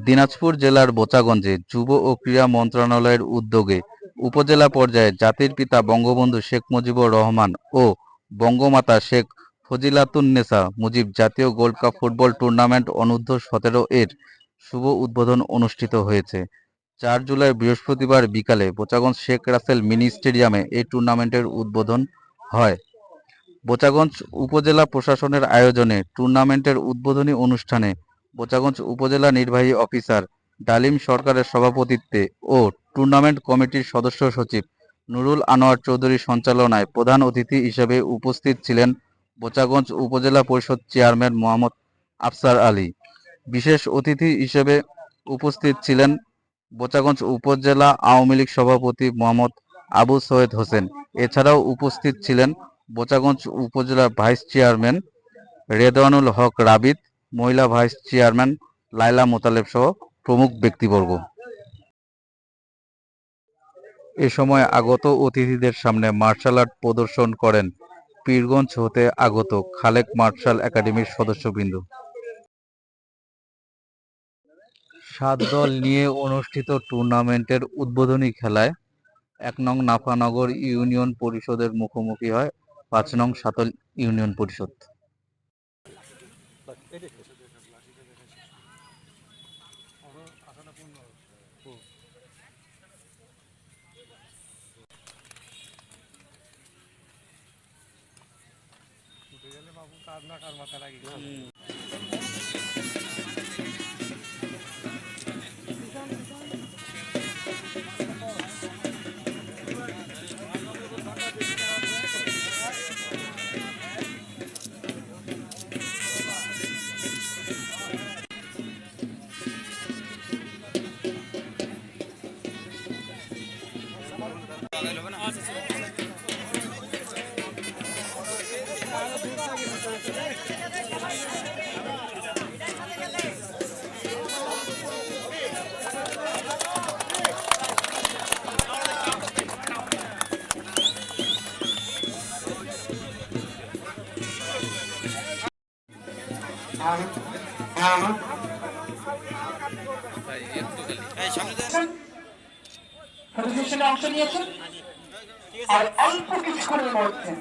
দিনাজপুর জেলার বোচাগঞ্জে যুব ও ক্রীড়া মন্ত্রণালয়ের উদ্যোগে উপজেলা পর্যায়ে জাতির পিতা বঙ্গবন্ধু শেখ মুজিবুর রহমান ও বঙ্গমাতা শেখ ফজিলাতুন্নেছা মুজিব জাতীয় গোল্ড কাপ ফুটবল টুর্নামেন্ট অনূর্ধ্ব-17 এর শুভ উদ্বোধন অনুষ্ঠিত হয়েছে। ৪ জুলাই বৃহস্পতিবার বিকালে বোচাগঞ্জ শেখ রাসেল মিনি স্টেডিয়ামে এই টুর্নামেন্টের উদ্বোধন হয়। বোচাগঞ্জ উপজেলা প্রশাসনের আয়োজনে টুর্নামেন্টের উদ্বোধনী অনুষ্ঠানে বোচাগঞ্জ উপজেলা নির্বাহী অফিসার ডালিম সরকারের সভাপতিত্বে ও টুর্নামেন্ট কমিটির সদস্য সচিব নুরুল আনোয়ার চৌধুরীর সঞ্চালনায় প্রধান অতিথি হিসেবে উপস্থিত ছিলেন বোচাগঞ্জ উপজেলা পরিষদ চেয়ারম্যান মোহাম্মদ আফসার আলী। বিশেষ অতিথি হিসেবে উপস্থিত ছিলেন বোচাগঞ্জ উপজেলা আওয়ামী লীগ সভাপতি মোহাম্মদ আবু সৈয়দ হোসেন। এছাড়াও উপস্থিত ছিলেন বোচাগঞ্জ উপজেলা ভাইস চেয়ারম্যান রেদওয়ানুল হক রাবিত, মহিলা ভাইস চেয়ারম্যান লায়লা মোতালেব সহ প্রমুখ ব্যক্তিবর্গ। এ সময় আগত অতিথিদের সামনে মার্শাল আর্ট প্রদর্শন করেন পীরগঞ্জ হতে আগত খালেক মার্শাল একাডেমির সদস্যবৃন্দ। ৭ দল নিয়ে অনুষ্ঠিত টুর্নামেন্টের উদ্বোধনী খেলায় ১ নং নাফানগর ইউনিয়ন পরিষদের মুখোমুখি হয় ৫ নং সাতল ইউনিয়ন পরিষদ। প্রদর্শনে অংশ নিয়েছেন আর অল্প কিছুক্ষণের মধ্যে